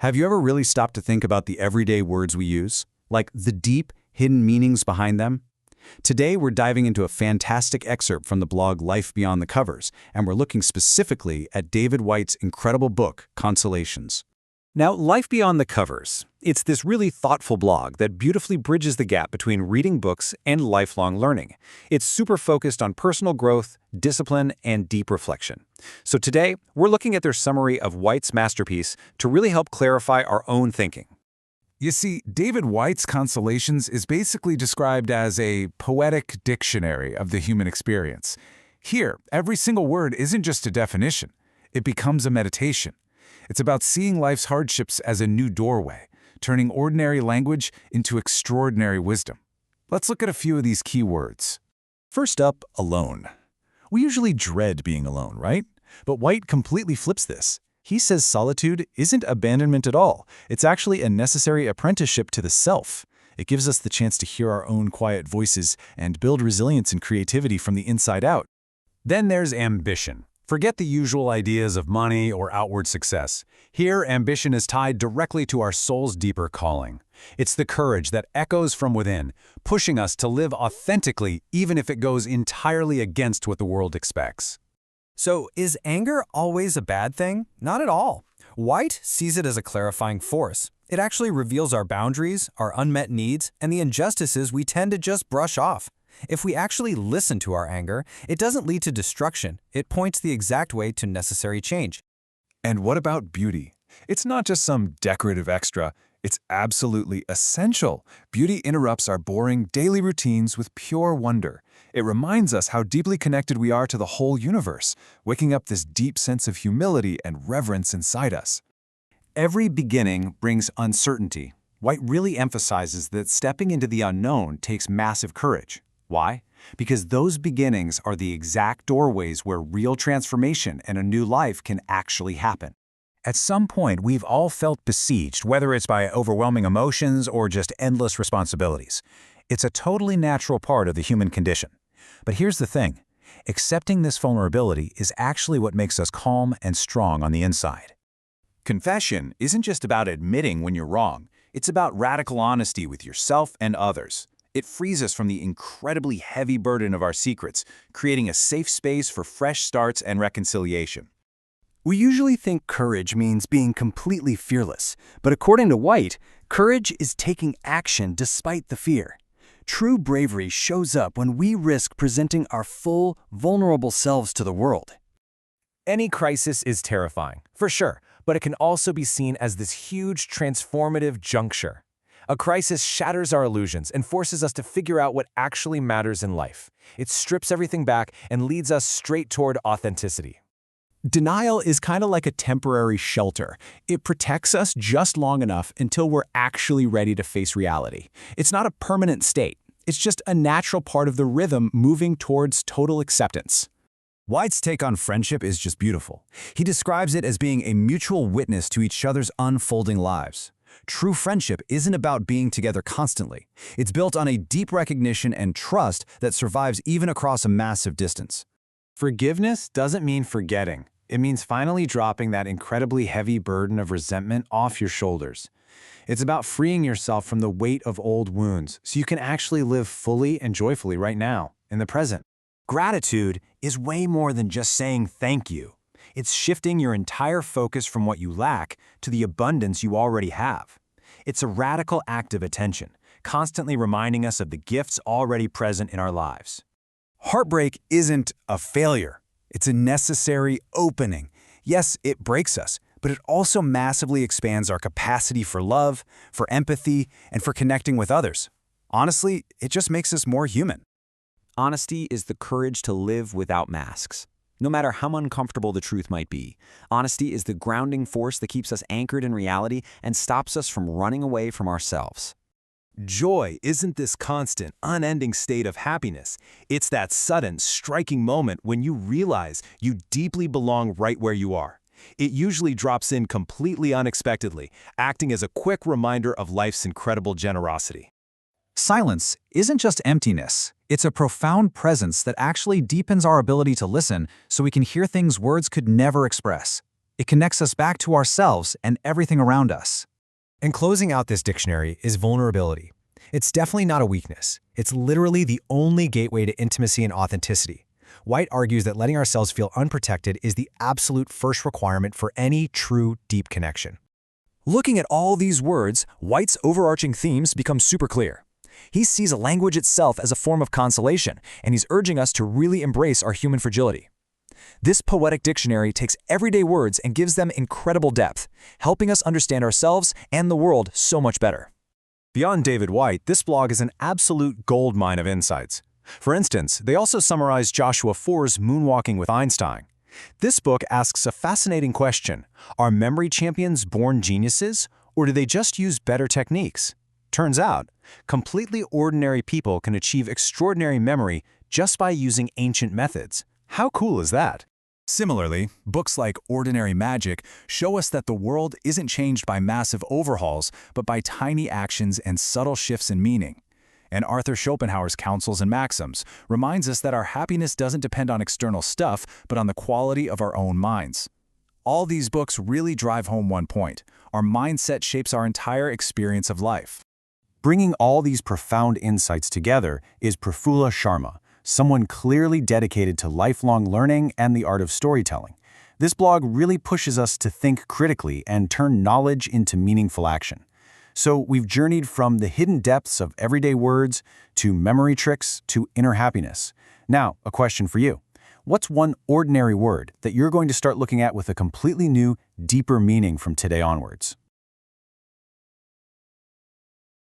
Have you ever really stopped to think about the everyday words we use? Like the deep, hidden meanings behind them? Today, we're diving into a fantastic excerpt from the blog Life Beyond the Covers, and we're looking specifically at David Whyte's incredible book, Consolations. Now, Life Beyond the Covers, it's this really thoughtful blog that beautifully bridges the gap between reading books and lifelong learning. It's super focused on personal growth, discipline, and deep reflection. So today, we're looking at their summary of Whyte's masterpiece to really help clarify our own thinking. You see, David Whyte's Consolations is basically described as a poetic dictionary of the human experience. Here, every single word isn't just a definition. It becomes a meditation. It's about seeing life's hardships as a new doorway, turning ordinary language into extraordinary wisdom. Let's look at a few of these key words. First up, alone. We usually dread being alone, right? But Whyte completely flips this. He says solitude isn't abandonment at all. It's actually a necessary apprenticeship to the self. It gives us the chance to hear our own quiet voices and build resilience and creativity from the inside out. Then there's ambition. Forget the usual ideas of money or outward success. Here, ambition is tied directly to our soul's deeper calling. It's the courage that echoes from within, pushing us to live authentically even if it goes entirely against what the world expects. So, is anger always a bad thing? Not at all. Whyte sees it as a clarifying force. It actually reveals our boundaries, our unmet needs, and the injustices we tend to just brush off. If we actually listen to our anger, it doesn't lead to destruction. It points the exact way to necessary change. And what about beauty? It's not just some decorative extra. It's absolutely essential. Beauty interrupts our boring daily routines with pure wonder. It reminds us how deeply connected we are to the whole universe, waking up this deep sense of humility and reverence inside us. Every beginning brings uncertainty. Whyte really emphasizes that stepping into the unknown takes massive courage. Why? Because those beginnings are the exact doorways where real transformation and a new life can actually happen. At some point, we've all felt besieged, whether it's by overwhelming emotions or just endless responsibilities. It's a totally natural part of the human condition. But here's the thing. Accepting this vulnerability is actually what makes us calm and strong on the inside. Confession isn't just about admitting when you're wrong. It's about radical honesty with yourself and others. It frees us from the incredibly heavy burden of our secrets, creating a safe space for fresh starts and reconciliation. We usually think courage means being completely fearless, but according to Whyte, courage is taking action despite the fear. True bravery shows up when we risk presenting our full, vulnerable selves to the world. Any crisis is terrifying, for sure, but it can also be seen as this huge transformative juncture. A crisis shatters our illusions and forces us to figure out what actually matters in life. It strips everything back and leads us straight toward authenticity. Denial is kind of like a temporary shelter. It protects us just long enough until we're actually ready to face reality. It's not a permanent state. It's just a natural part of the rhythm moving towards total acceptance. Whyte's take on friendship is just beautiful. He describes it as being a mutual witness to each other's unfolding lives. True friendship isn't about being together constantly. It's built on a deep recognition and trust that survives even across a massive distance. Forgiveness doesn't mean forgetting. It means finally dropping that incredibly heavy burden of resentment off your shoulders. It's about freeing yourself from the weight of old wounds so you can actually live fully and joyfully right now, in the present. Gratitude is way more than just saying thank you. It's shifting your entire focus from what you lack to the abundance you already have. It's a radical act of attention, constantly reminding us of the gifts already present in our lives. Heartbreak isn't a failure. It's a necessary opening. Yes, it breaks us, but it also massively expands our capacity for love, for empathy, and for connecting with others. Honestly, it just makes us more human. Honesty is the courage to live without masks. No matter how uncomfortable the truth might be, honesty is the grounding force that keeps us anchored in reality and stops us from running away from ourselves. Joy isn't this constant, unending state of happiness. It's that sudden, striking moment when you realize you deeply belong right where you are. It usually drops in completely unexpectedly, acting as a quick reminder of life's incredible generosity. Silence isn't just emptiness. It's a profound presence that actually deepens our ability to listen so we can hear things words could never express. It connects us back to ourselves and everything around us. And closing out this dictionary is vulnerability. It's definitely not a weakness. It's literally the only gateway to intimacy and authenticity. Whyte argues that letting ourselves feel unprotected is the absolute first requirement for any true, deep connection. Looking at all these words, Whyte's overarching themes become super clear. He sees a language itself as a form of consolation, and he's urging us to really embrace our human fragility. This poetic dictionary takes everyday words and gives them incredible depth, helping us understand ourselves and the world so much better. Beyond David Whyte, this blog is an absolute goldmine of insights. For instance, they also summarize Joshua Foer's Moonwalking with Einstein. This book asks a fascinating question: are memory champions born geniuses, or do they just use better techniques? Turns out, completely ordinary people can achieve extraordinary memory just by using ancient methods. How cool is that? Similarly, books like Ordinary Magic show us that the world isn't changed by massive overhauls, but by tiny actions and subtle shifts in meaning. And Arthur Schopenhauer's Counsels and Maxims reminds us that our happiness doesn't depend on external stuff, but on the quality of our own minds. All these books really drive home one point: our mindset shapes our entire experience of life. Bringing all these profound insights together is Prafulla Sharma, someone clearly dedicated to lifelong learning and the art of storytelling. This blog really pushes us to think critically and turn knowledge into meaningful action. So we've journeyed from the hidden depths of everyday words to memory tricks to inner happiness. Now, a question for you. What's one ordinary word that you're going to start looking at with a completely new, deeper meaning from today onwards?